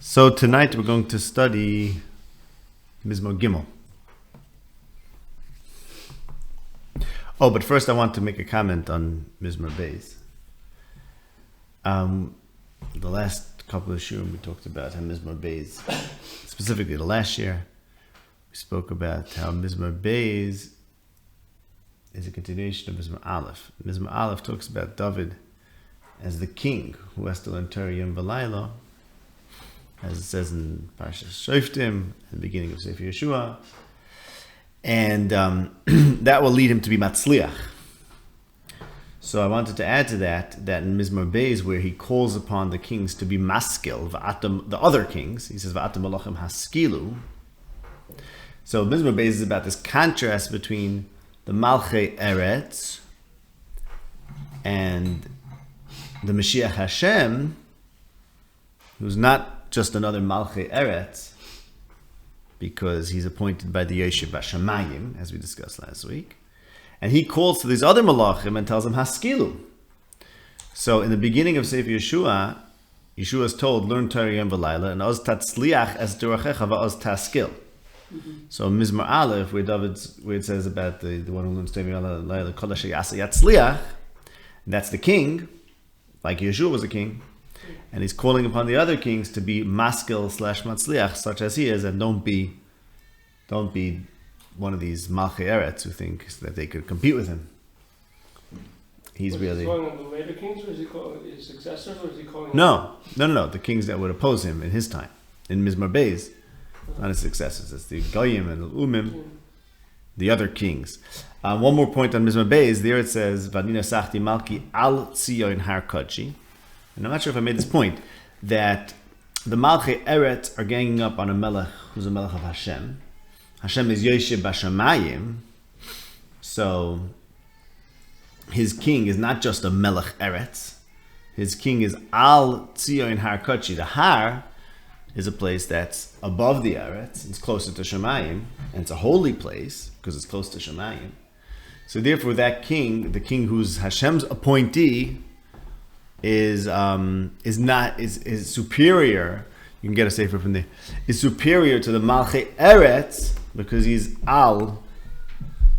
So tonight we're going to study Mizmor Gimel. Oh, but first I want to make a comment on Mizmor Beis. The last couple of shurim we talked about how Mizmor Beis, specifically the last year, we spoke about how Mizmor Beis is a continuation of Mizmor Aleph. Mizmor Aleph talks about David as the king who has to learn Torah Yom V'Layla, as it says in Parashat Shoftim, at the beginning of Sefer Yeshua, and that will lead him to be Matzliach. So I wanted to add to that in Mizmor Beis, where he calls upon the kings to be maskil, the other kings, he says, V'atam malachim haskilu. So Mizmor Beis is about this contrast between the Malchei Eretz and the Mashiach Hashem, who's not just another Malchei Eretz, because he's appointed by the Yeshiv Bashamayim, as we discussed last week. And he calls to these other Malachim and tells them, Haskilu. So in the beginning of Sefer Yeshua, Yeshua is told, learn Torah Yom V'Layla, and Oz Tatzliach as Durachecha v'Oz Taskil. So Mizmor Aleph, where it says about the one who learns Torah Yom V'Layla, Kol Asher Yasa Yatzliach, and that's the king, like Yeshua was a king. And he's calling upon the other kings to be maskil / matzliach, such as he is, and don't be one of these Malchei Eretz who think that they could compete with him. He's really. Is he calling on the later kings, or is he calling his successors, or is he calling? No. The kings that would oppose him in his time, in Mizmor Beis, not his successors. It's the Goyim and the Umim, the other kings. One more point on Mizmor Beis. There it says, "Vanina Sachti Malki Al Tzion Har Kodshi." And I'm not sure if I made this point, that the Malchei Eretz are ganging up on a Melech who's a Melech of Hashem. Hashem is Yeshiv Bashamayim. So his king is not just a Melech Eretz. His king is Al Tzion Har Kodshi. The Har is a place that's above the Eretz. It's closer to Shamayim. And it's a holy place because it's close to Shamayim. So therefore that king, the king who's Hashem's appointee, is superior. You can get a sefer from there. Is superior to the Malchei Eretz because he's Al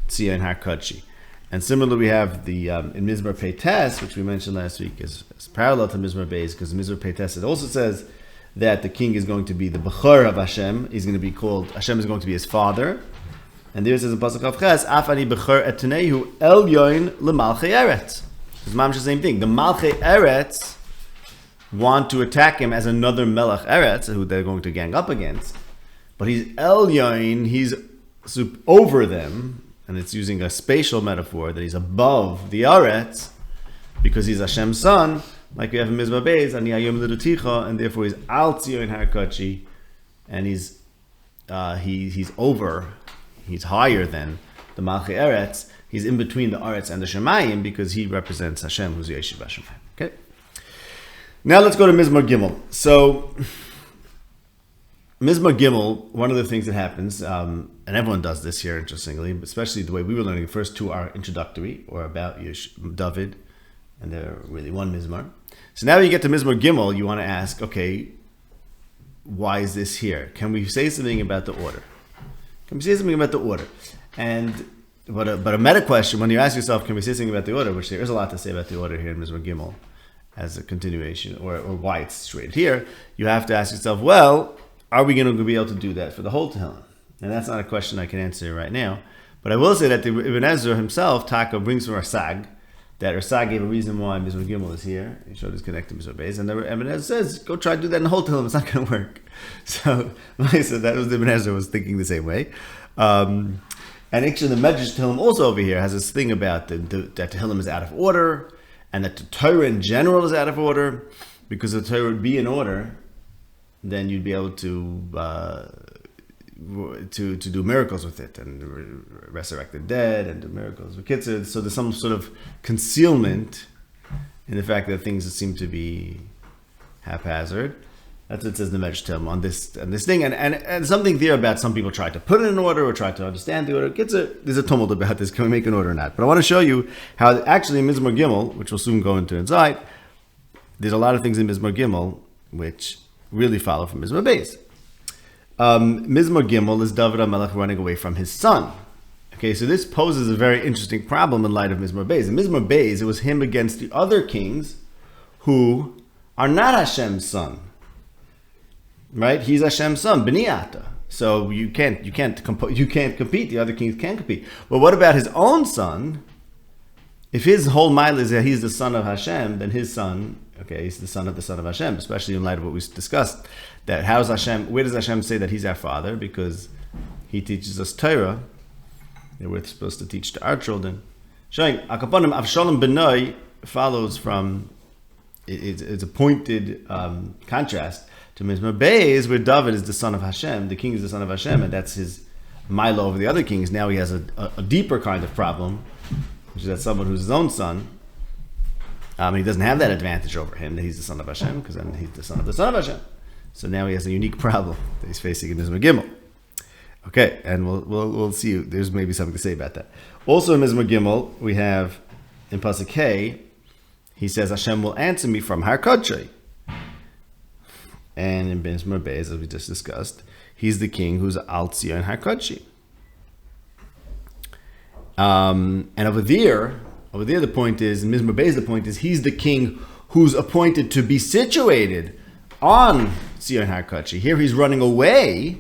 Tzion Har Kodshi. And similarly, we have the in Mizmor Peites, which we mentioned last week, is parallel to Mizmor Beis, because Mizmor Peites it also says that the king is going to be the Bechor of Hashem. He's going to be called, Hashem is going to be his father. And there it says in Pasuk Chav Ches, Afani Bechor Etunehu Elyon LeMalchei Eretz. It's the same thing. The Malchei Eretz want to attack him as another Melech Eretz, who they're going to gang up against. But he's Elyon, he's over them, and it's using a spatial metaphor that he's above the Eretz, because he's Hashem's son, like we have in Mizmor Beis, Ani Hayom L'Duticha, and therefore he's Al Tzion Har Kodshi, and he's over, he's higher than the Malchei Eretz. He's in between the Aretz and the Shemayim because he represents Hashem, who's Yeshiv Hashemayim. Okay. Now let's go to Mizmor Gimel. So, Mizmor Gimel, one of the things that happens, and everyone does this here, interestingly, especially the way we were learning, the first two are introductory, or about David, and they're really one Mizmor. So now you get to Mizmor Gimel, you want to ask, okay, why is this here? Can we say something about the order? But a meta question, when you ask yourself, can we say something about the order, which there is a lot to say about the order here in Mizmor Gimel, as a continuation, or why it's straight here, you have to ask yourself, well, are we going to be able to do that for the whole Tehillim? And that's not a question I can answer right now. But I will say that the Ibn Ezra himself, Taka, brings from Rasag, that Rasag gave a reason why Mizmor Gimel is here. He showed his connect to Mizmor Beis, and Ibn Ezra says, go try to do that in the whole Tehillim, it's not going to work. So, that was Ibn Ezra was thinking the same way. And actually, the Medrash Tehillim also over here has this thing about that Tehillim is out of order, and that the Torah in general is out of order, because if the Torah would be in order, then you'd be able to do miracles with it, and resurrect the dead, and do miracles with kids. So there's some sort of concealment in the fact that things seem to be haphazard. That's what it says in the Medrash Tehillim on this thing, and something there about some people try to put it in order or try to understand the order. There's a tumult about this. Can we make an order or not? But I want to show you how actually in Mizmor Gimel, which we'll soon go into inside, there's a lot of things in Mizmor Gimel which really follow from Mizmor Beis. Mizmor Gimel is David HaMelech running away from his son. Okay, so this poses a very interesting problem in light of Mizmor Beis. In Mizmor Beis, it was him against the other kings who are not Hashem's son. Right? He's Hashem's son, B'niata. So you can't compete. The other kings can't compete. But what about his own son? If his whole mile is that he's the son of Hashem, then his son, okay, he's the son of Hashem. Especially in light of what we discussed, that where does Hashem say that he's our father? Because he teaches us Torah, that we're supposed to teach to our children. Showing Akaponim Avshalom Benoi follows from it's a pointed contrast to Mizmor Beis, where David is the son of Hashem, the king is the son of Hashem, and that's his Milo over the other kings. Now he has a deeper kind of problem, which is that someone who's his own son, he doesn't have that advantage over him, that he's the son of Hashem, because then he's the son of Hashem. So now he has a unique problem that he's facing in Mizmor Gimel. Okay, and we'll see. There's maybe something to say about that. Also in Mizmor Gimel, we have, in Pasuk Hey, he says, Hashem will answer me from Har Kodshei. And in Mizmor Beis, as we just discussed, he's the king who's Al Tzion HaKodshi. And over there, the point is, in Mizmor Beis, the point is, he's the king who's appointed to be situated on Tzion HaKodshi. Here he's running away.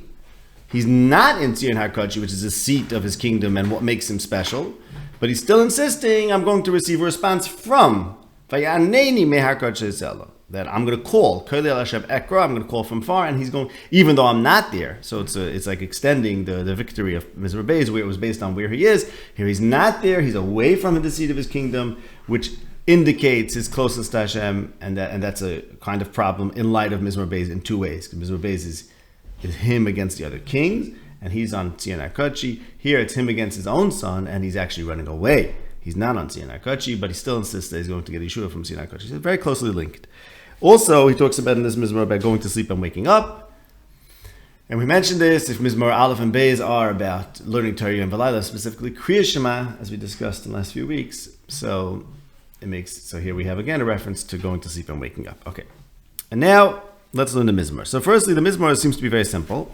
He's not in Tzion HaKodshi, which is the seat of his kingdom and what makes him special. But he's still insisting, I'm going to receive a response from Vayaneni Mehar Kodshei Zelo. That I'm going to call, I'm going to call from far, and he's going, even though I'm not there. So it's like extending the victory of Mizmor Beis, where it was based on where he is. Here he's not there, he's away from the seat of his kingdom, which indicates his closeness to Hashem, and that's a kind of problem in light of Mizmor Beis in two ways. Because Mizmor Beis is him against the other kings, and he's on Tzion HaKodshi. Here it's him against his own son, and he's actually running away. He's not on Tzion HaKodshi, but he still insists that he's going to get Yeshua from Tzion HaKodshi. So very closely linked. Also, he talks about in this Mizmor about going to sleep and waking up. And we mentioned this, if Mizmor Aleph and Beis are about learning Torah and Valayla, specifically Kriya Shema, as we discussed in the last few weeks. So here we have again a reference to going to sleep and waking up. Okay. And now, let's learn the Mizmor. So firstly, the Mizmor seems to be very simple.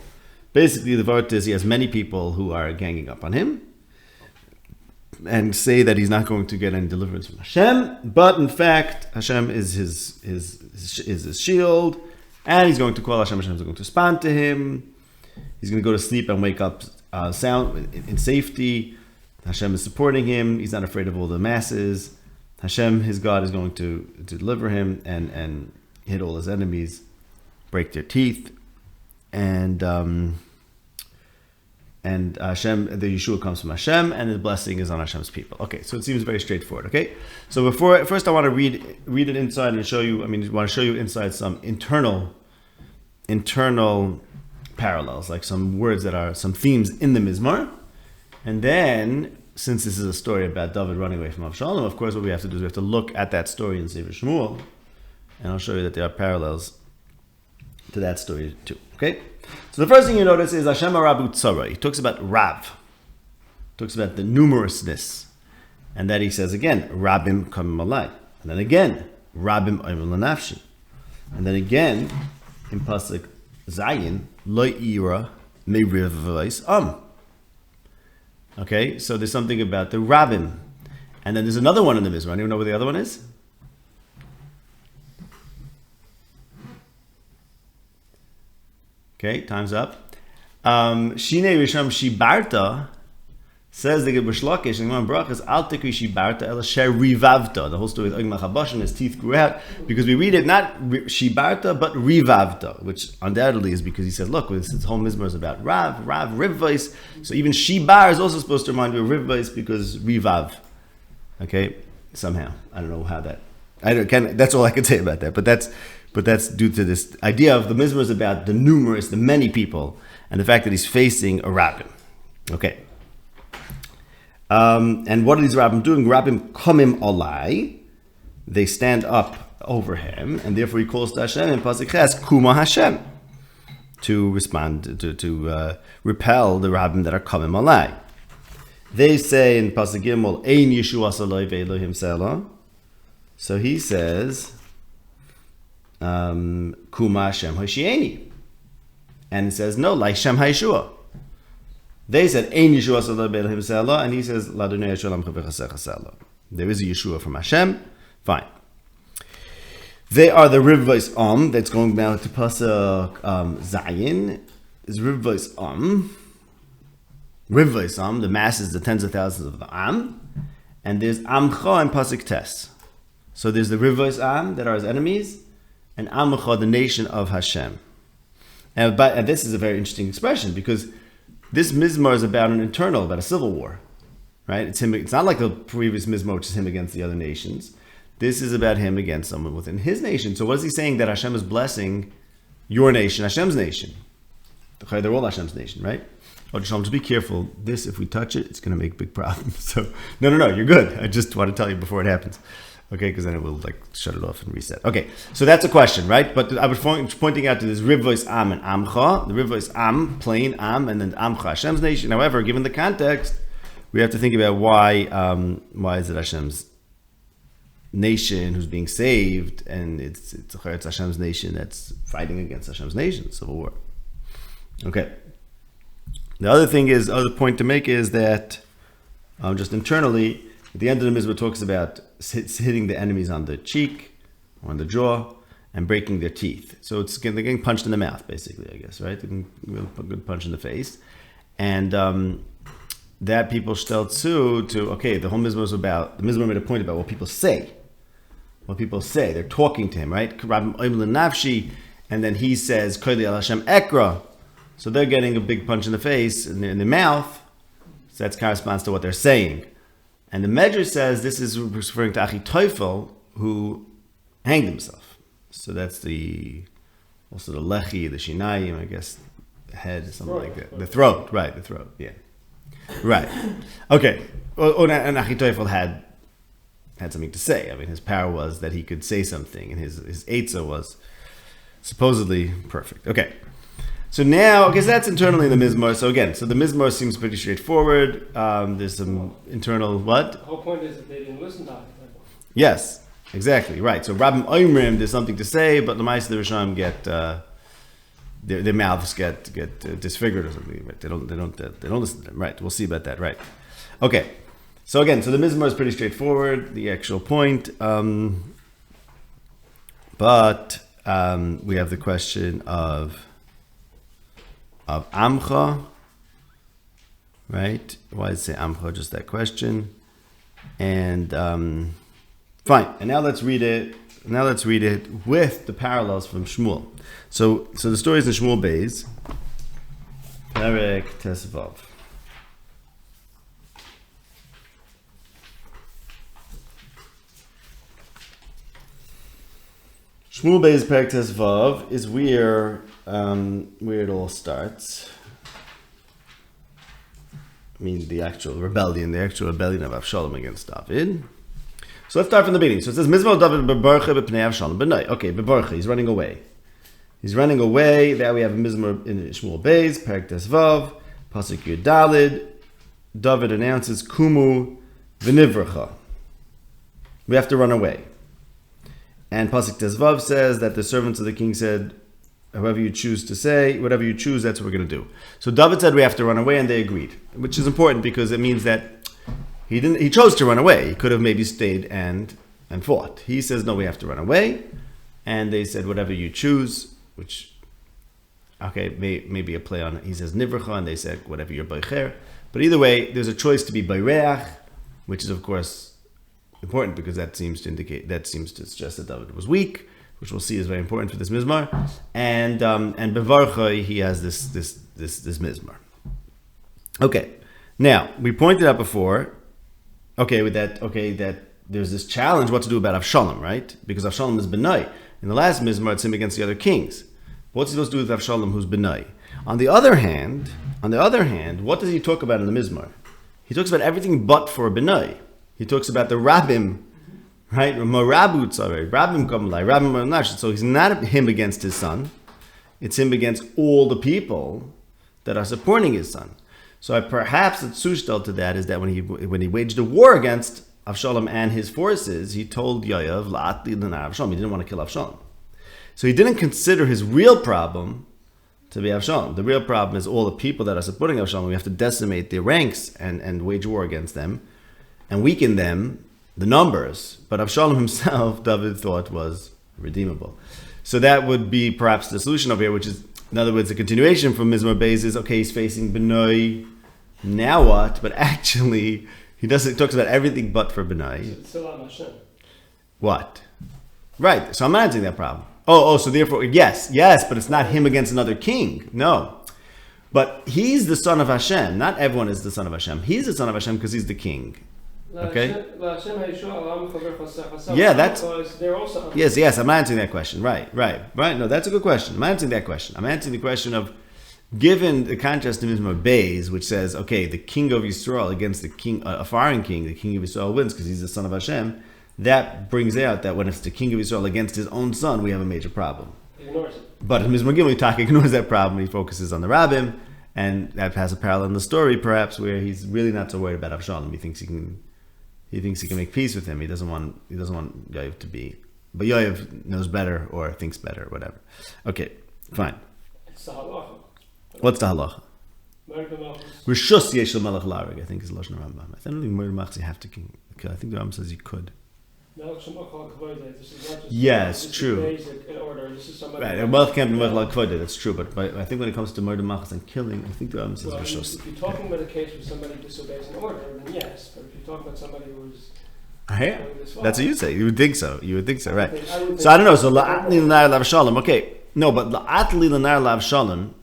Basically, the Vart is he has many people who are ganging up on him and say that he's not going to get any deliverance from Hashem, but in fact, Hashem is his shield, and he's going to call Hashem. Hashem is going to respond to him. He's going to go to sleep and wake up sound in safety. Hashem is supporting him. He's not afraid of all the masses. Hashem, his God, is going to deliver him and hit all his enemies, break their teeth, and Hashem, the Yeshua comes from Hashem, and the blessing is on Hashem's people. Okay, so it seems very straightforward. Okay, so first I want to read it inside and show you. I want to show you inside some internal parallels, like some words that are some themes in the Mizmor, and then since this is a story about David running away from Absalom, of course, what we have to do is we have to look at that story in Sefer Shmuel, and I'll show you that there are parallels to that story too. Okay. So the first thing you notice is Hashem Rabu Tzara. He talks about Rav. He talks about the numerousness. And that he says again, Rabim Kamim Alai. And then again, Rabim Oimel Lanafshi. And then again, in Pasuk Zayin, Lo Ira Meirivais Okay, so there's something about the Rabim. And then there's another one in the Mizmor. Anyone know where the other one is? Okay, time's up. Shine Risham Shibarta says the Gebush Lakish and Gemara Brachas Al Tikri Shibarta El Sher Rivavta. The whole story with Ogmach HaBashan, his teeth grew out because we read it not Shibarta but Rivavta, which undoubtedly is because he says, look, this whole Mizmor is about Rav, Rivvais. So even Shibar is also supposed to remind you of Rivvais because Rivav. Okay, somehow I don't know how that. That's all I can say about that. But that's due to this idea of the Mizmor is about the numerous, the many people, and the fact that he's facing a rabbim. Okay. And what are these rabbim doing? Rabbim kamim alai. They stand up over him, and therefore he calls to Hashem in Pasuk Ches, Kuma Hashem, to respond, to repel the rabbim that are kamim alai. They say in Pasuk Gimel, Ein Yeshua Saloi Ve'Elohim Selah. So he says, Kuma Shem Hoshieni. And it says, no, like Shem Haishua. They said, Ein Yeshua Sallah Be'elohim Sallah, and he says, Ladonei Yeshua Lamcha V'chasecha Sallah. There is a Yeshua from Hashem. Fine. They are the Rivvos that's going down to Pasuk Zayin. Is Rivvos Rivvos the masses, the tens of thousands of the Am. And there's Amcha and Pasuk Tes. So there's the Rivvos that are his enemies, and Amcha, the nation of Hashem. And this is a very interesting expression, because this Mizmor is about a civil war, right? It's not like the previous Mizmor, which is him against the other nations. This is about him against someone within his nation. So what is he saying? That Hashem is blessing your nation, Hashem's nation. They're all Hashem's nation, right? Oh, just be careful. This, if we touch it, it's going to make big problems. So, no, you're good. I just want to tell you before it happens. Okay, because then it will shut it off and reset. Okay, so that's a question, right? But I was pointing out to this Rivvos Am and Amcha. The Rivvos Am, plain Am, and then Amcha, Hashem's nation. However, given the context, we have to think about why is it Hashem's nation who's being saved, and it's Hashem's nation that's fighting against Hashem's nation, civil war. Okay. The other point to make is that just internally, at the end of the Mizmor talks about hitting the enemies on the cheek, or on the jaw, and breaking their teeth. So they're getting punched in the mouth, basically, I guess, right? They're getting a good punch in the face. And that people shtel to, okay, the whole Mizmor was about, the Mizmor made a point about what people say. What people say. They're talking to him, right? Nafshi, and then he says, Koili al Hashem Ekra. So they're getting a big punch in the face, in the mouth. So that corresponds to what they're saying. And the Medrash says this is referring to Achitofel, who hanged himself. So that's also the lechi, the shinayim, I guess, the head, something like that. The throat, right, the throat, yeah. Right. Okay. And Achitofel had something to say. I mean, his power was that he could say something, and his eitzah was supposedly perfect. Okay. So now, I guess that's internally in the Mizmor. So again, the Mizmor seems pretty straightforward. There's some internal what? The whole point is that they didn't listen to it. Yes, exactly, right. So Rabbim Oimrim, there's something to say, but the Ma'aseh Rishon get their mouths get disfigured or something. Right? They don't listen to them. Right. We'll see about that. Right. Okay. So again, the Mizmor is pretty straightforward. The actual point, but we have the question of Amcha, right? Why does it say Amcha? Just that question. And fine. And now let's read it. With the parallels from Shmuel. So the story is in Shmuel Beis, Perek Tesvav. Shmuel Beis Perek Tesvav is where it all starts. I mean, the actual rebellion of Absalom against David. So let's start from the beginning. So it says, Mizmor David bebarcha b'pnei Absalom b'nai. Okay, bebarcha, he's running away. There we have a Mizmor in Shmuel Beis, Perek Tesvav, Pasuk Yud Dalid. David announces, Kumu v'nivracha. We have to run away. And Pasuk Tesvav says that the servants of the king said, whatever you choose, that's what we're going to do. So David said we have to run away, and they agreed, which is important because it means that he chose to run away. He could have maybe stayed and fought. He says, no, we have to run away. And they said, whatever you choose, which, okay, maybe a play on it. He says, nivracha, and they said, whatever you're boicher. But either way, there's a choice to be boireach, which is, of course, important because that seems to suggest that David was weak, which we'll see is very important for this mizmar. And bevarcha, he has this mizmar. Okay, now we pointed out before. That there's this challenge what to do about Absalom, right? Because Absalom is benai. In the last mizmar, it's him against the other kings. What's he supposed to do with Absalom, who's benai? On the other hand, what does he talk about in the mizmar? He talks about everything but for benai. He talks about the rabbim, right? Morabu tzarei, rabbim kamlai, rabbim marnash. So he's not him against his son; it's him against all the people that are supporting his son. So perhaps the tzushtel to that is that when he waged a war against Absalom and his forces, he told Yoav la'atli l'nar Absalom. He didn't want to kill Absalom. So he didn't consider his real problem to be Absalom. The real problem is all the people that are supporting Absalom. We have to decimate their ranks and wage war against them and weaken them, the numbers. But Absalom himself, David thought was redeemable. So that would be perhaps the solution over here, which is, in other words, the continuation from Mizmor Beis is, okay, he's facing Benoi, now what? But actually, he talks about everything but for Benoi. It's still on Hashem. What? Right, so I'm not answering that problem. So therefore, yes, but it's not him against another king. No. But he's the son of Hashem. Not everyone is the son of Hashem. He's the son of Hashem because he's the king. Okay? Yeah, that's... Yes, I'm answering that question. Right. No, that's a good question. I'm answering that question. I'm answering the question of, given the contrast to Mizmor Beis, which says, okay, the king of Yisrael against the king, a foreign king, the king of Yisrael wins because he's the son of Hashem, that brings out that when it's the king of Israel against his own son, we have a major problem. He ignores it. But in Mizmor Gimel, Taka ignores that problem. He focuses on the rabbim, and that has a parallel in the story, perhaps, where he's really not so worried about Absalom. He thinks he can make peace with him. He doesn't want Yoav to be. But Yoav knows better or thinks better, whatever. Okay, fine. It's the halacha. What's the halacha? Rishus yesh l'melech larig, I think is Lashon Rambam. I don't think Mordechai Machzi have to king. I think the Rambam says you could. Yes, true. Right, a wealth can't be Melech Kvodah, that's true. But I think when it comes to murder, machas, and killing, I think the Rambam says Rishus. If you're talking about a case where somebody disobeys an order, then yes. But if you're talking about somebody who's... That's what you say. You would think so, right? So I don't know. So la'atli l'nar l'Avshalom. Okay, no, but la'atli l'nar l'Avshalom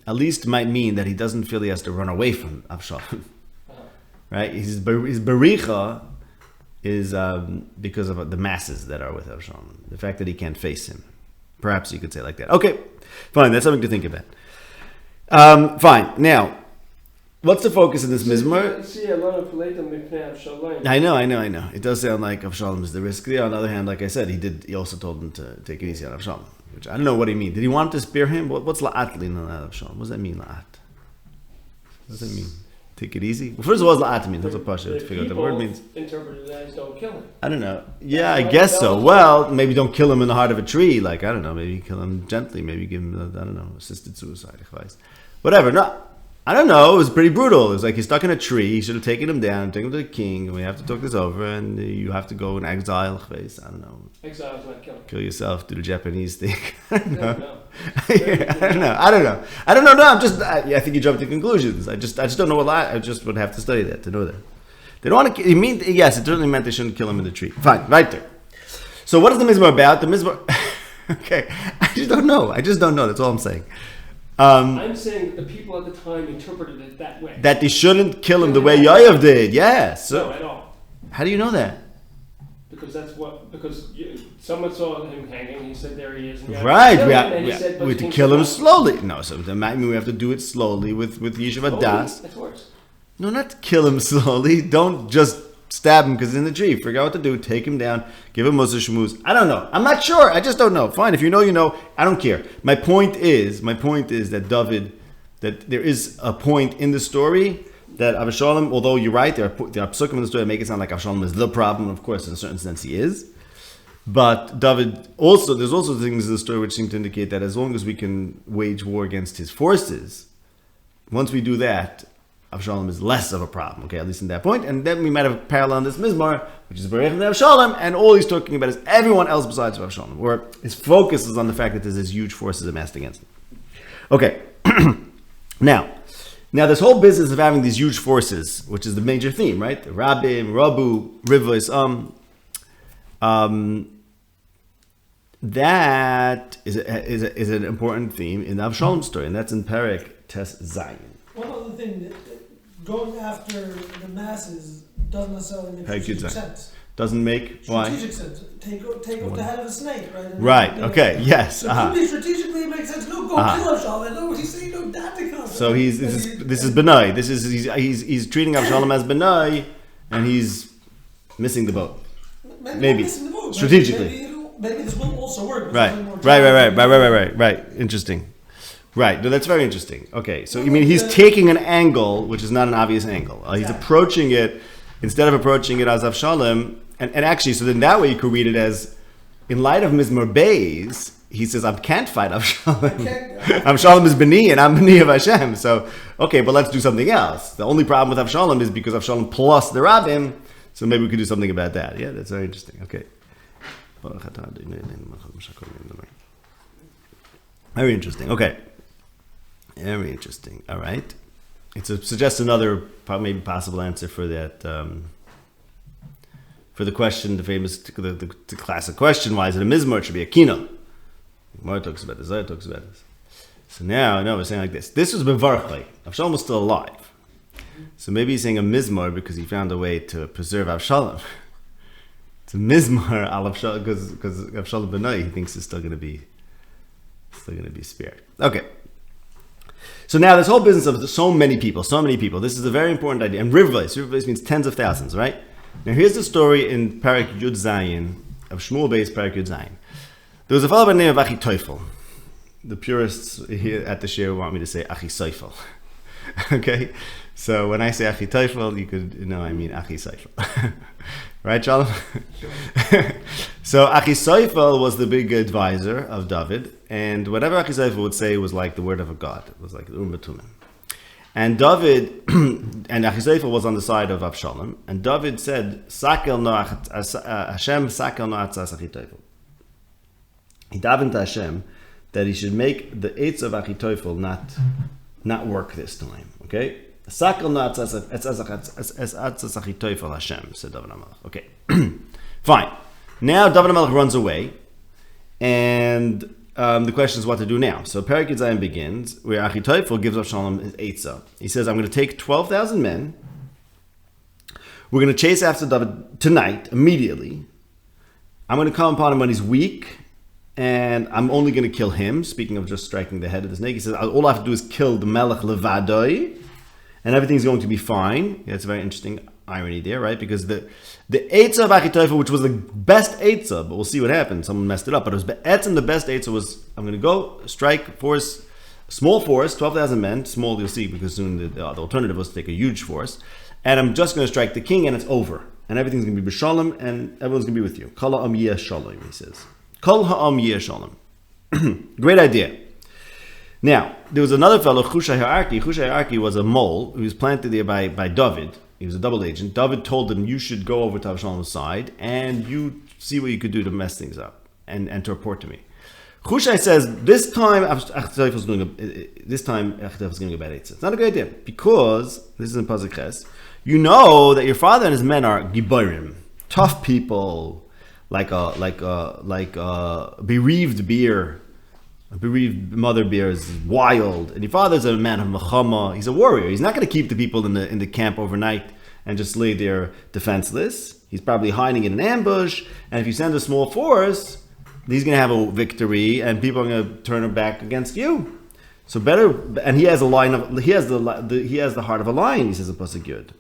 at least might mean that he doesn't feel he has to run away from Absalom. Right? His bericha is because of the masses that are with Absalom. The fact that he can't face him. Perhaps you could say like that. Okay, fine. That's something to think about. Fine. Now, what's the focus in this mizmor? I know. It does sound like Absalom is the risk there. On the other hand, like I said, he also told him to take it easy on Absalom. Which I don't know what he means. Did he want to spare him? What's la'at lina Absalom? What does that mean, la'at? What does that mean? Take it easy? Well, first of all, what does la'at mean? That's a pasha to figure out the word means. Interpreted as don't kill him. I don't know. Yeah, I guess so. Well, maybe don't kill him in the heart of a tree. Like, I don't know. Maybe kill him gently. Maybe give him, assisted suicide. Whatever. No. I don't know. It was pretty brutal. It was like he's stuck in a tree. He should have taken him down, taken him to the king, and we have to talk this over, and you have to go in exile. I don't know. Exile is not killing. Kill yourself, do the Japanese thing. I don't know. No, I think you jumped to conclusions. I just don't know I just would have to study that to know that. They don't want to, yes, it certainly meant they shouldn't kill him in the tree. Fine, right there. So what is the Mizmor about? The Mizmor, okay, I just don't know. That's all I'm saying. I'm saying that the people at the time interpreted it that way. That they shouldn't kill him the way Yoav did. Yes. No, at all. How do you know that? Because someone saw him hanging. He said, "There he is." Right. We have to kill him slowly. No, so that might mean we have to do it slowly with Yeshiva Das. That's worse. No, not kill him slowly. Don't just stab him because he's in the tree. Figure out what to do. Take him down. Give him Moshe Shmuz. I don't know. I'm not sure. I just don't know. Fine. If you know, you know. I don't care. My point is that there is a point in the story that Absalom, although you're right, there are psukim in the story that make it sound like Absalom is the problem. Of course, in a certain sense, he is. But David there's also things in the story which seem to indicate that as long as we can wage war against his forces, once we do that, Absalom is less of a problem, okay, at least in that point. And then we might have a parallel in this Mizmor, which is Berech and Absalom, and all he's talking about is everyone else besides Absalom, where his focus is on the fact that there's these huge forces amassed against him. Okay, now this whole business of having these huge forces, which is the major theme, right? The Rabbim, Rabu, Rivos, that is an important theme in the Absalom story, and that's in Perek Tes Zayin. One other thing, that going after the masses doesn't necessarily make strategic sense. Doesn't make why? Strategic sense. Take off the head of a snake, right? Right. Okay. Yes. So strategically, it makes sense. No, go kill Absalom. No, he's saying no, that to come. So this is Benai. He's treating Absalom as Benai, and he's missing the boat. Maybe missing the boat. Strategically. Maybe this will also work. Right. Interesting. Right. No, that's very interesting. Okay. So you mean he's taking an angle which is not an obvious angle. He's approaching it instead of approaching it as Absalom. And actually, so then that way you could read it as, in light of Mizmor Beis, he says, I can't fight Avshalom. I can't- Avshalom is B'ni and I'm B'ni of Hashem. So, okay, but let's do something else. The only problem with Avshalom is because Avshalom plus the Rabbim, so maybe we could do something about that. Yeah, that's very interesting. Okay. Very interesting. Okay. Very interesting. All right. It suggests another maybe possible answer for that, for the question, the famous, the classic question, why is it a mizmor? It should be a kino. Gemara talks about this, Zohar talks about this. So now, no, we're saying like this. This was Bevarchlei. Avshalom was still alive. So maybe he's saying a mizmor because he found a way to preserve Avshalom. It's a mizmor al Avshalom because Avshalom Benai, he thinks is still going to be spared. Okay. So now this whole business of so many people, this is a very important idea. And Rivvais means tens of thousands, right? Now here's the story in Parak Yud Zayin, of Shmuel Beis Parak Yud Zayin. There was a fellow by the name of Achitofel. The purists here at the share want me to say Achitofel. Okay? So when I say Achitofel, you could know I mean Achitofel. Right, Shalom? So Achitofel was the big advisor of David, and whatever Achitofel would say was like the word of a god. It was like the Betumim. And David, and Achitofel was on the side of Absalom, and David said, Hashem sakel no atzas Achitofel. He davened to Hashem that he should make the eitz of Achitofel not work this time. Okay? Sakel no atzas Achitofel Hashem, said David HaMelech. Okay. Fine. Now David HaMelech runs away, and the question is what to do now. So Perek Yud Zayin begins where Achitofel gives Absalom his eitzah. He says, I'm going to take 12,000 men. We're going to chase after David tonight, immediately. I'm going to come upon him when he's weak, and I'm only going to kill him. Speaking of just striking the head of the snake, he says, all I have to do is kill the Melech Levadoi, and everything's going to be fine. Yeah, it's a very interesting irony there, right? Because the eitzah of Achitofel, which was the best eitzah, but we'll see what happened. Someone messed it up, but it was the best eitzah was, I'm going to go strike force, small force, 12,000 men, small you'll see, because soon the alternative was to take a huge force, and I'm just going to strike the king, and it's over, and everything's going to be b'shalom, and everyone's going to be with you. Kol ha'am yeh shalom, he says. Kol ha'am yeh shalom. Great idea. Now, there was another fellow, Chushai ha'arki. Chushai ha'arki was a mole who was planted there by David. He was a double agent. David told him, you should go over to Avshalom's side and you see what you could do to mess things up and to report to me. Chushai says, this time Achitofel doing a bad eitzah. It's not a good idea because, this is in Pasuk Ches, you know that your father and his men are giborim, tough people, like a bereaved bear. A bereaved mother bear is wild, and your father's a man of mechama. He's a warrior. He's not going to keep the people in the camp overnight and just lay there defenseless. He's probably hiding in an ambush, and if you send a small force, he's going to have a victory, and people are going to turn him back against you. So better, and he has the heart of a lion. He says in Pasuk Yud.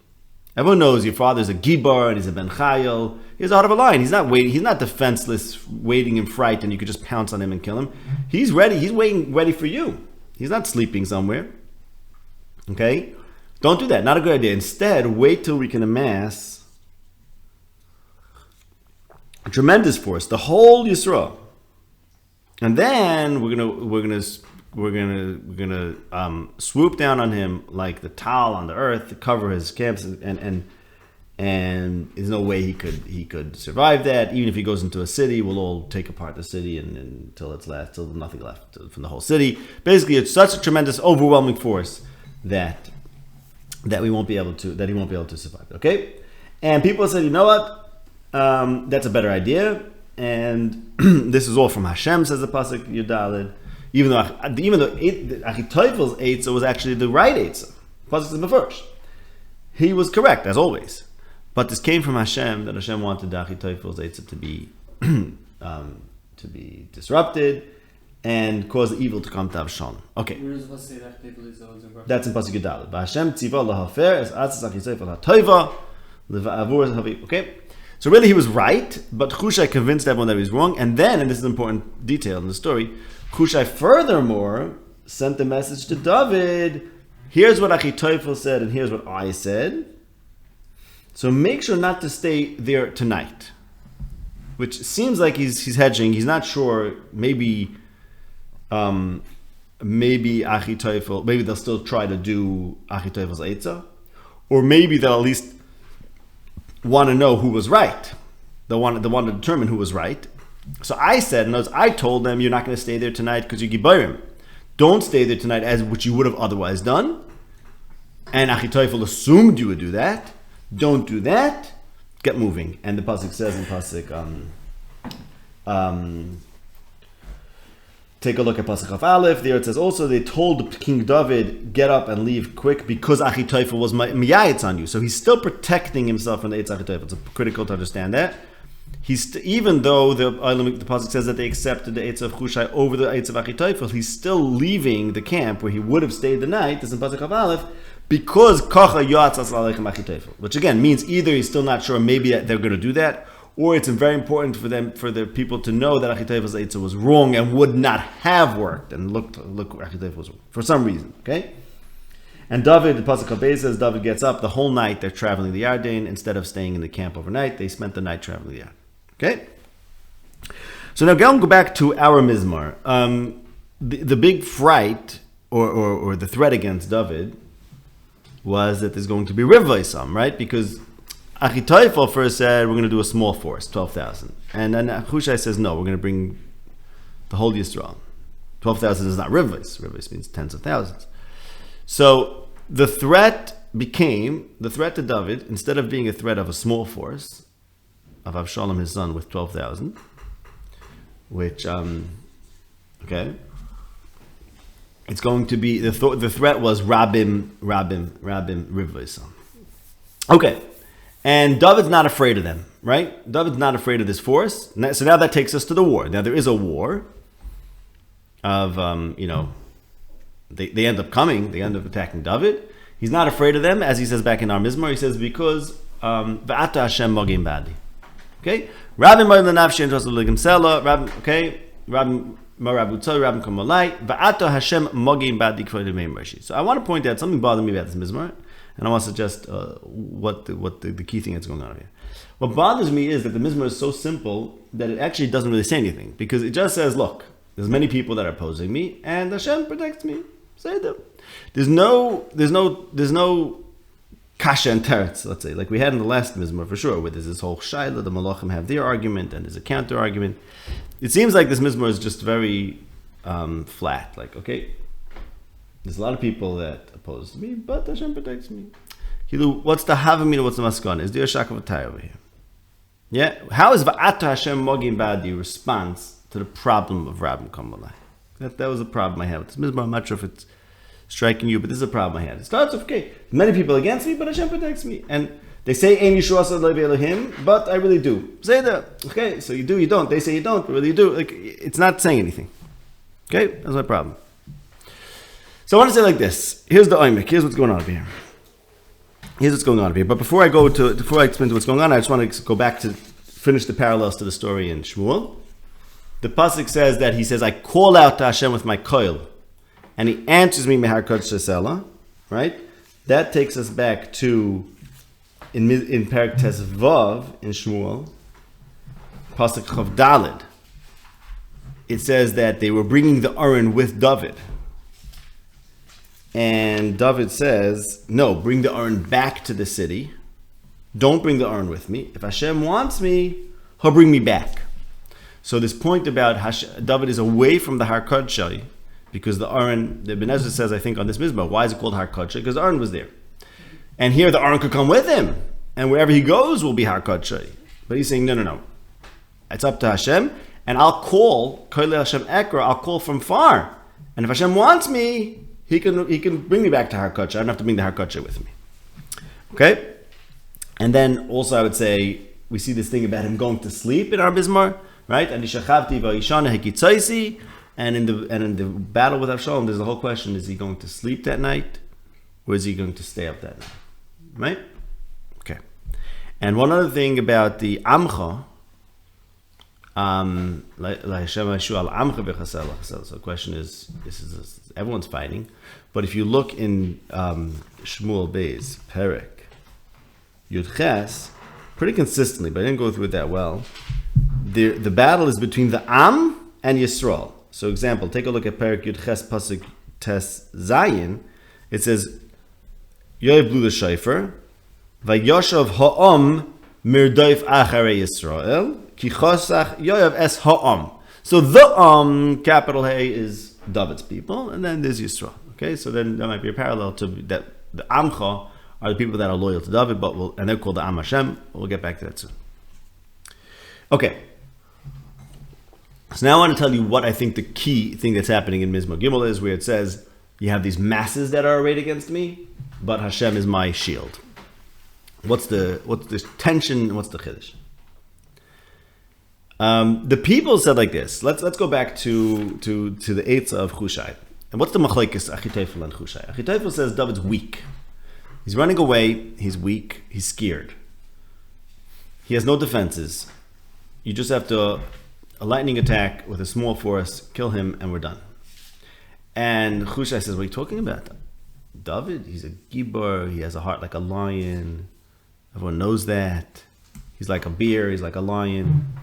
Everyone knows your father's a gibar and he's a ben chayil. He has the heart of a lion. He's not waiting. He's not defenseless, waiting in fright, and you could just pounce on him and kill him. He's ready. He's waiting, ready for you. He's not sleeping somewhere. Okay, don't do that. Not a good idea. Instead, wait till we can amass a tremendous force, the whole Yisrael, and then we're gonna swoop down on him like the towel on the earth to cover his camps, and there's no way he could survive that. Even if he goes into a city, we'll all take apart the city until till nothing left from the whole city. Basically, it's such a tremendous, overwhelming force that he won't be able to survive. Okay, and people said, you know what, that's a better idea, and this is all from Hashem, says the pasuk Yudalid. Even though Achitofel's eitzah was actually the right eitzah, pasuk says first, he was correct as always. But this came from Hashem, that Hashem wanted the Achitofel's eitzah to be disrupted and cause the evil to come to Absalom. Okay. That's in pasuk Yudalid. Hashem tziva lahafer es atzas Achitofel ha'toiva leva'avur havi. Okay. So really he was right, but Chushai convinced everyone that he was wrong, and then, and this is an important detail in the story, Chushai furthermore sent the message to David, here's what Achitofel said and here's what I said, so make sure not to stay there tonight. Which seems like he's hedging, he's not sure, maybe maybe Achitofel, maybe they'll still try to do Achitofel's Eitzah, or maybe they'll at least want to know who was right. They want to determine who was right. So I said, I told them, you're not going to stay there tonight because you're Gibayrim. Don't stay there tonight, as which you would have otherwise done. And Achitofel assumed you would do that. Don't do that. Get moving. And the pasuk says in pasuk, take a look at pasuk of Aleph. There it says also they told King David, get up and leave quick because Achitofel was miyayitz on you. So he's still protecting himself from the Eitz Achitofel. It's critical to understand that. Even though the pasuk says that they accepted the Eitz of Chushai over the Eitz of Achitofel, he's still leaving the camp where he would have stayed the night. This is in pasuk of Aleph. Because Kacha Yotzas Aleichem Achitofel, which again means either he's still not sure, maybe that they're going to do that, or it's very important for the people to know that Achitofel's Eitzah was wrong and would not have worked. And look, Achitofel was wrong for some reason. Okay, and David, the pasuk Habez says, David gets up the whole night. They're traveling the Yarden instead of staying in the camp overnight. They spent the night traveling the Yarden. Okay, so now go back to our Mizmar. The big fright or the threat against David was that there's going to be Rivvaisam, right? Because Achitofel first said, we're going to do a small force, 12,000. And then Chushai says, no, we're going to bring the whole Yisrael. 12,000 is not Rivvais. Rivvais means tens of thousands. So the threat to David, instead of being a threat of a small force, of Absalom, his son, with 12,000, which, it's going to be, the threat was Rabim Rivvaisam. Okay. And David's not afraid of them, right? David's not afraid of this force. So now that takes us to the war. Now there is a war of, they end up coming, they end up attacking David. He's not afraid of them, as he says back in our Mizmor. He says, because, V'ata Hashem mogim badi. Okay? Rabim Mo'im L'nafshi and Josu L'gim Sela, okay? Rabim Rabim Kamalai, Va'ato Hashem Mogim Badi Kvodim Mershi. So I want to point out something bothering me about this Mizmor, and I want to suggest what the key thing that's going on here. What bothers me is that the Mizmor is so simple that it actually doesn't really say anything, because it just says, look, there's many people that are opposing me, and Hashem protects me. Say them. There's no kasha and teretz, let's say, like we had in the last Mizmor for sure, where there's this whole shaila, the malachim have their argument, and there's a counter argument. It seems like this Mizmor is just very flat. Like, okay, there's a lot of people that oppose me, but Hashem protects me. What's the havamina? What's the maskana? Is there a shak of a tie over here? Yeah, how is va'ata Hashem mogim badi response to the problem of Rabim Kamalai? That was a problem I had with this Mizmor. I'm not sure if it's striking you, but this is a problem I had. It starts with, okay, many people against me, but Hashem protects me. And they say, Ein Yeshua Sadlai Elohim, but I really do. Say that. Okay, so you do, you don't. They say you don't, but really you do. Like, it's not saying anything. Okay, that's my problem. So I want to say like this. Here's the oimik. Here's what's going on over here. But before I explain what's going on, I just want to go back to finish the parallels to the story in Shmuel. The pasuk says that he says, I call out to Hashem with my koil, and he answers me mehar kodesh shesela, right? That takes us back to in Perek Tes Vav in Shmuel, pasuk Chav Daled. It says that they were bringing the Aron with David, and David says, "No, bring the Aron back to the city. Don't bring the Aron with me. If Hashem wants me, He'll bring me back." So this point about David is away from the Har Kodshai, because the Aron, the Ibn Ezra says, I think on this Mizmah, why is it called Har Kodshai? Because the Aron was there. And here the Aron could come with him, and wherever he goes will be Har Kodshai. But he's saying, no. It's up to Hashem, and I'll call, Koile Hashem Ekra, I'll call from far. And if Hashem wants me, he can bring me back to Har Kodshai. I don't have to bring the Har Kodshai with me. Okay? And then also I would say, we see this thing about him going to sleep in our Mizmar, right? And in the battle with Absalom, there's the whole question: is he going to sleep that night, or is he going to stay up that night? Right? Okay. And one other thing about the Amcha, so the question is, everyone's fighting, but if you look in Shmuel Beis Perek Yud Ches, pretty consistently, but I didn't go through it that well. The battle is between the Am and Yisrael. So example, take a look at Perik Yud Ches Pasuk Tes Zayin. It says, Yoav blew the shofar, Vayoshav ha'am mirdoif acharei Yisrael, ki chosach Yoav es ha'am. So the capital A is David's people, and then there's Yisrael. Okay, so then there might be a parallel to that. The Amcha are the people that are loyal to David, and they're called the Am Hashem. We'll get back to that soon. Okay. So now I want to tell you what I think the key thing that's happening in Mizmor Gimel is, where it says, you have these masses that are arrayed against me, but Hashem is my shield. What's the tension? What's the chiddush? The people said like this. Let's go back to the Eitzah of Chushai. And what's the machlekes Achitofel and Chushai? Achitofel says David's weak. He's running away. He's weak. He's scared. He has no defenses. You just have to a lightning attack with a small force, kill him, and we're done. And Chushai says, what are you talking about? David, he's a gibor. He has a heart like a lion. Everyone knows that. He's like a bear. He's like a lion.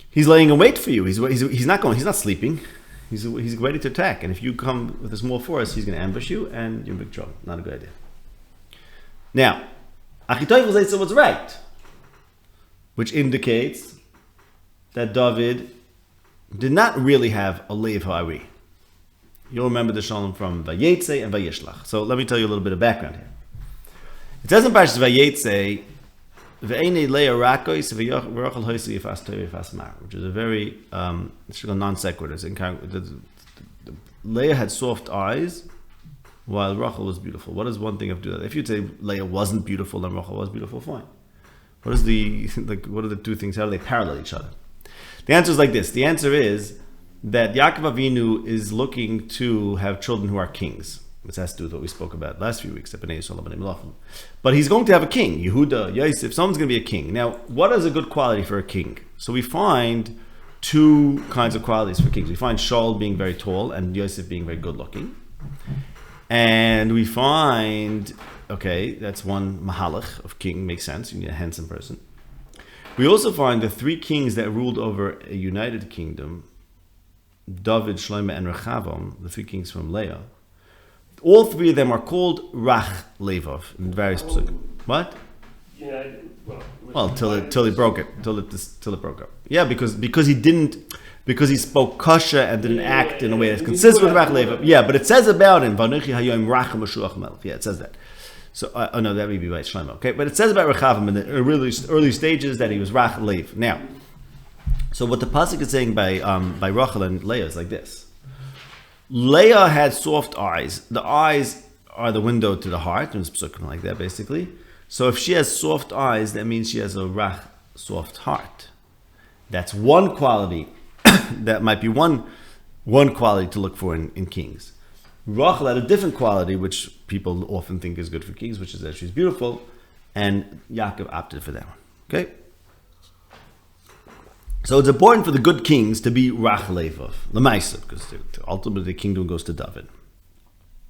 He's laying in wait for you. He's not sleeping. He's ready to attack. And if you come with a small force, he's going to ambush you, and you're in big trouble. Not a good idea. Now, Achitofel says what's right, which indicates that David did not really have a leiv ha'ari. You'll remember the shalom from Vayetze and Vayishlach. So let me tell you a little bit of background here. It says in Parshas Vayetze, Ve'enei leah rakois v'rochel hoisi yifas toy yifas mar, which is a very it's a non sequitur. Leah had soft eyes, while Rachel was beautiful. What is one thing of do that? If you say Leah wasn't beautiful and Rachel was beautiful, fine. What are the two things? How do they parallel each other? The answer is like this. The answer is that Yaakov Avinu is looking to have children who are kings. This has to do with what we spoke about last few weeks. But he's going to have a king. Yehuda, Yosef, someone's going to be a king. Now, what is a good quality for a king? So we find two kinds of qualities for kings. We find Shaul being very tall and Yosef being very good looking. And we find, okay, that's one mahalach of king, makes sense. You need a handsome person. We also find the three kings that ruled over a united kingdom, David, Shlomo, and Rechavam, the three kings from Leah. All three of them are called Rach Levov in various psukim. What? Well, till it broke up. Yeah, because he spoke kosher and didn't act in a way that's consistent with Rach Levov. Yeah, but it says about him, Vanuchi Hayoim Rach Mashuach Melech. Yeah, it says that. So, no, that may be by Shlomo. Okay, but it says about Rechavam in the early stages that he was Rach Lev. Now, so what the pasuk is saying by Rachel and Leah is like this. Leah had soft eyes. The eyes are the window to the heart, and it's something like that, basically. So if she has soft eyes, that means she has a rach, soft heart. That's one quality. That might be one quality to look for in kings. Rachel had a different quality, which people often think is good for kings, which is that she's beautiful, and Yaakov opted for that one. Okay? So it's important for the good kings to be Rach Levov, Lamaisa, because ultimately the kingdom goes to David.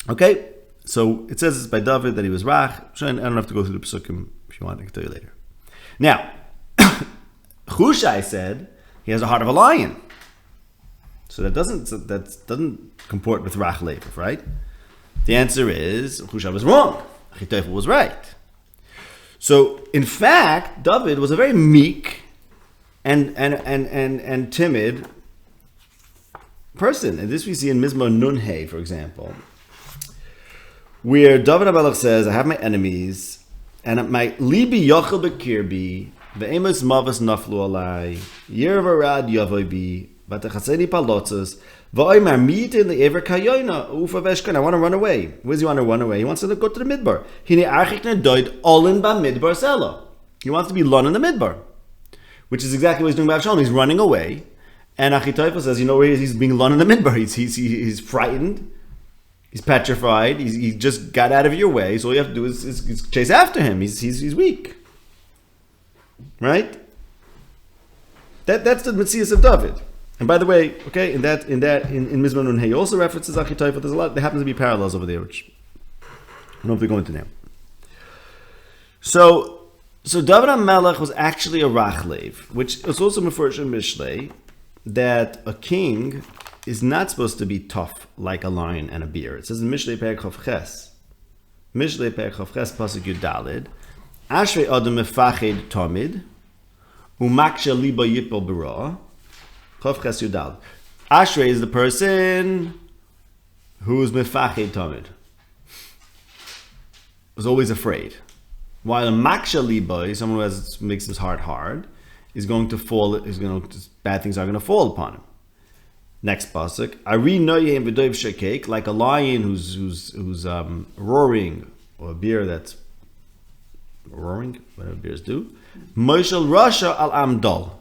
Okay, so it says by David that he was Rach. I don't have to go through the psukim if you want. I can tell you later. Now, Chushai said he has a heart of a lion, so that doesn't comport with Rach Levov, right? The answer is Chushai was wrong. Achitofel was right. So in fact, David was a very meek and timid person. And this we see in Mizmor Nun-Hey, for example, where David HaMelech says, I have my enemies, and my libi yochel bekirbi, ve'emes mavas naflu alai, yer varad yavoy bi, vatachaseni palotzes, va'oymar mitin le'ever kayoyna, ufa veshkan, I want to run away. Where does he want to run away? He wants to go to the midbar. Hine archik nedoid olin ba midbar selo. He wants to be lon in the midbar. Which is exactly what he's doing by Absalom. He's running away. And Achitofel says, you know where he's being lun in the midbar. He's frightened. He's petrified. He just got out of your way. So all you have to do is chase after him. He's weak. Right? That's the Metzias of David. And by the way, okay, in Mizmor Nun-Hey also references Achitofel. There happens to be parallels over there, which I don't know if we go into now. So David HaMelech was actually a Rachlev, which is also Mefurish in Mishlei, that a king is not supposed to be tough like a lion and a bear. It says in Mishlei Perek Chof Ches, Pasuk Yud Daled, Ashrei Adam Mefached Tamid, Umaksha Liba Yipol Bara, Chof Ches Yud Daled. Ashrei is the person who is Mefached Tamid, was always afraid. While a Maksha Liba, someone who makes his heart hard, is going to fall. Bad things are going to fall upon him. Next pasuk, Ari Noyem V'Doiv Shekek, like a lion who's roaring, or a bear that's roaring, whatever bears do. Moshel Rasha al Amdal.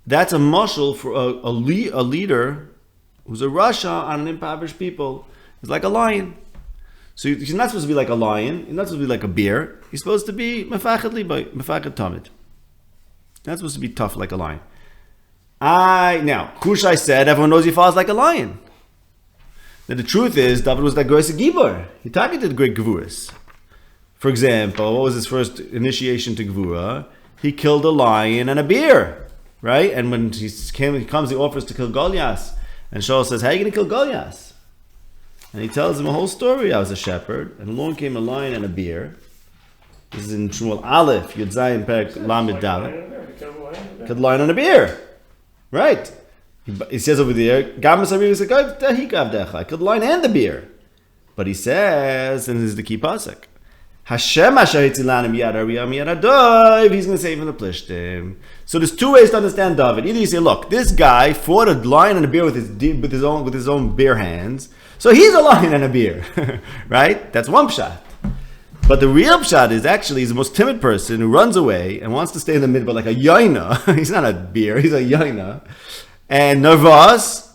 That's a mushal for a leader who's a Rasha on an impoverished people. He's like a lion. So he's not supposed to be like a lion. He's not supposed to be like a bear. He's supposed to be Mefached Liba, Mefached Tamid. Not supposed to be tough like a lion. Now, Chushai said, everyone knows he falls like a lion. Now, the truth is, David was that Grois Gibor. He targeted great Gevuras. For example, what was his first initiation to Gevura? He killed a lion and a bear, right? And when he comes, he offers to kill Goliath. And Shaul says, how are you going to kill Goliath? And he tells him a whole story. I was a shepherd, and along came a lion and a bear. This is in Shmuel Aleph, Yud Zayin Perek Lamed Dalet. Killed a lion and a bear. Right. He says over there, I killed the lion and the bear. But he says, and this is the key pasuk, Hashem he's going to save him the plishtim. So there's two ways to understand David. Either you say, look, this guy fought a lion and a bear with his own bare hands, so he's a lion and a bear. Right? That's one pshat. But the real pshat is actually he's the most timid person who runs away and wants to stay in the middle, but like a yaina. He's not a bear, he's a yaina. And Nervas,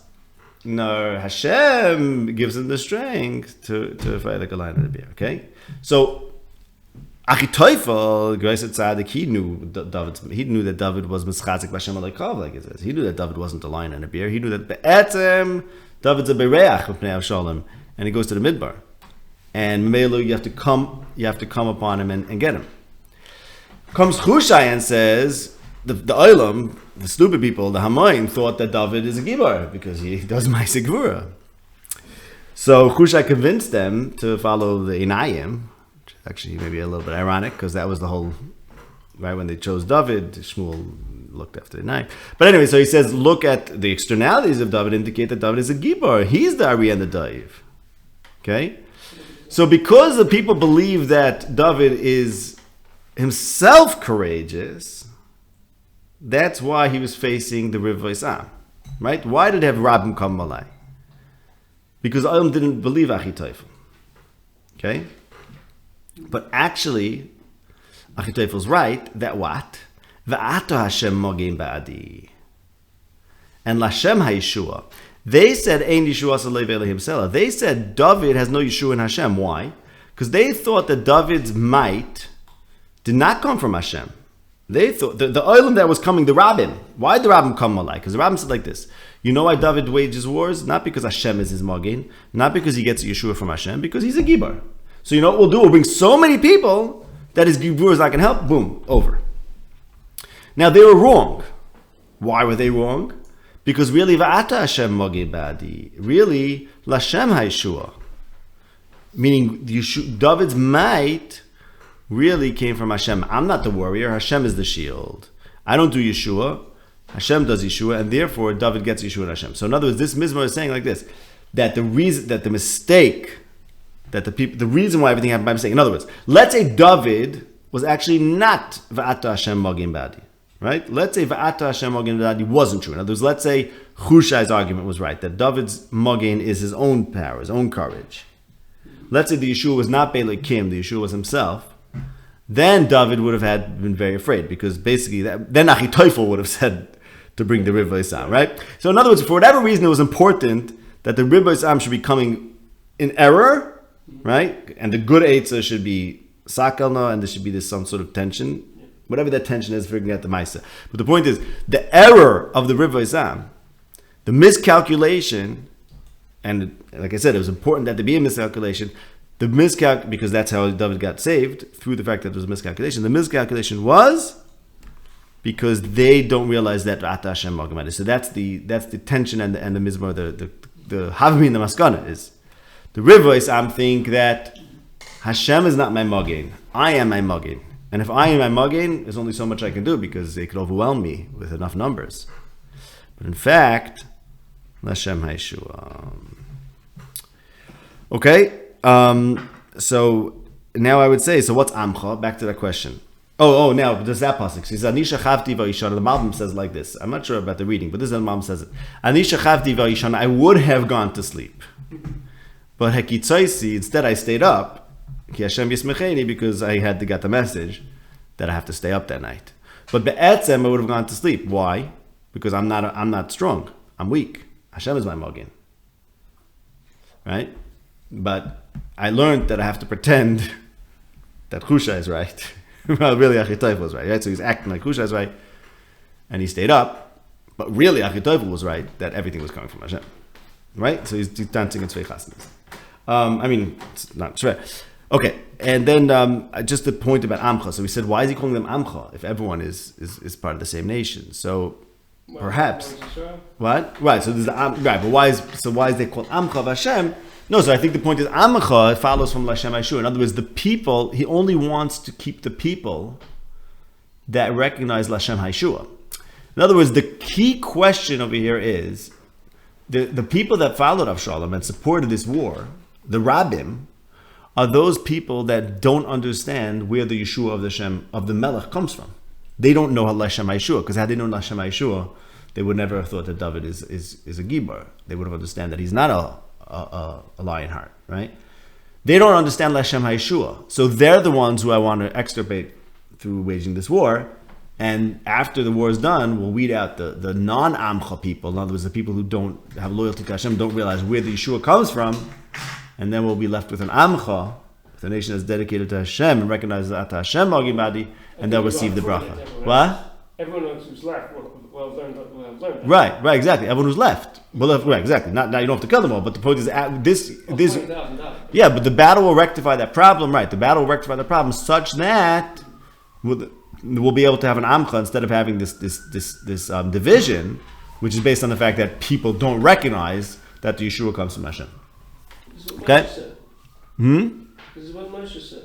Hashem gives him the strength to fight like a lion and a bear. Okay? So Achitofel, Grace Tzadik, he knew that David was Mischatzik B'Hashem Aleikav, like it says. He knew that David wasn't a lion and a bear. He knew that Be'etzem, David's a Bereach of Pnei Avshalom, and he goes to the Midbar. And Melu, you have to come upon him and get him. Comes Chushai and says, the Olam, the stupid people, the Hamoim, thought that David is a Gibor because he does Ma'aseh Gevura. So Chushai convinced them to follow the Inayim, which is actually maybe a little bit ironic because that was the whole, right when they chose David, Shmuel looked after the Inayim. But anyway, so he says, look at the externalities of David indicate that David is a Gibor. He's the Ari and the Daiv. Okay? So because the people believe that David is himself courageous, that's why he was facing the Riv Vaisam. Right? Why did they have Rabbim come Malay? Because Olam didn't believe Achitofel. Okay? But actually, Achitofel's right that what? V'ato Hashem mogin ba'adi. And Lashem ha'yeshua. They said, Ein Yeshua Salei Ve'elehim Selah. They said David has no Yeshua in Hashem. Why? Because they thought that David's might did not come from Hashem. They thought, the Olam that was coming, the Rabbim. Why did the Rabbim come Malai? Because the Rabbim said like this, you know why David wages wars? Not because Hashem is his Magin, not because he gets Yeshua from Hashem, because he's a Gibar. So you know what we'll do? We'll bring so many people that his Gibur is not going to help. Boom, over. Now they were wrong. Why were they wrong? Because really, Va'ata Hashem Magin Badi. Really, Lashem HaYeshua. Meaning, David's might really came from Hashem. I'm not the warrior. Hashem is the shield. I don't do Yeshua. Hashem does Yeshua, and therefore David gets Yeshua and Hashem. So in other words, this Mizmor is saying like this, that the reason why everything happened by mistake. In other words, let's say David was actually not Va'ata Hashem Magin Badi. Right? Let's say Va'ata Hashem Magin Badi wasn't true. In other words, let's say Chushai's argument was right, that David's Magin is his own power, his own courage. Let's say the Yeshua was not Be'ele Kim, the Yeshua was himself. Then David would have been very afraid, because basically then Achitofel would have said to bring the Riv V'Isam, right? So in other words, for whatever reason, it was important that the Riv V'Isam should be coming in error, right? And the good Eitzah should be Sakalna, and there should be some sort of tension. Whatever that tension is, figuring out the Maisa. But the point is, the error of the Riv V'Isam, the miscalculation, and like I said, it was important that there be a miscalculation. Because that's how David got saved, through the fact that there was a miscalculation. The miscalculation was because they don't realize that Ata Hashem Magin. So that's the tension and the mizmor, the Havmi and the Maskana is the Rivos. I'm think that Hashem is not my Magin. I am my Magin. And if I am my Magin, there's only so much I can do because they could overwhelm me with enough numbers. But in fact, Hashem Haishua. Okay, so now I would say, so what's Amcha? Back to that question. Now, does that pasuk? Says Anisha Chavti Vayishana. The Malbim says like this. I'm not sure about the reading, but this is how the Malbim says it. Anisha Chavti Vayishana. I would have gone to sleep, but Hekitzaisi, instead I stayed up. Ki Hashem Yismecheni, because I had to get the message that I have to stay up that night. But Be'etzem, I would have gone to sleep. Why? Because I'm not strong. I'm weak. Hashem is my Magin. Right? But I learned that I have to pretend that Chushai is right. Well, really Achitofel was right? So he's acting like Chushai is right, and he stayed up. But really Achitofel was right, that everything was coming from Hashem. Right? So he's dancing in Tzvei Chasnas. It's not true. Okay, and then just the point about Amcha. So we said, why is he calling them Amcha if everyone is part of the same nation? So perhaps what? Right. So there's right. But why is they called Amcha Hashem? No. So I think the point is Amcha follows from Lashem Aishur. In other words, the people. He only wants to keep the people that recognize Lashem Haishua. In other words, the key question over here is the people that followed Absalom and supported this war, the Rabbim, are those people that don't understand where the Yeshua of the Shem of the Melech comes from. They don't know Lashem Haishua, because had they known Lashem Haishua, they would never have thought that David is a Gibor. They would have understood that he's not a Lionheart, right? They don't understand Lashem Haishua. So they're the ones who I want to extirpate through waging this war. And after the war is done, we'll weed out the non-Amcha people. In other words, the people who don't have loyalty to Hashem, don't realize where the Yeshua comes from. And then we'll be left with an Amcha, with a nation that's dedicated to Hashem and recognizes that Hashem Magin Badi, and they'll receive the bracha. What? Everyone who's left will learn. Right, exactly. Everyone who's left. Right, exactly. Now you don't have to kill them all, but the point is, this. Yeah, but the battle will rectify that problem, right? The battle will rectify the problem such that we'll be able to have an Amcha instead of having this division, which is based on the fact that people don't recognize that the Yeshua comes from Hashem. This is what Okay? Moshe said. This is what Moshe said.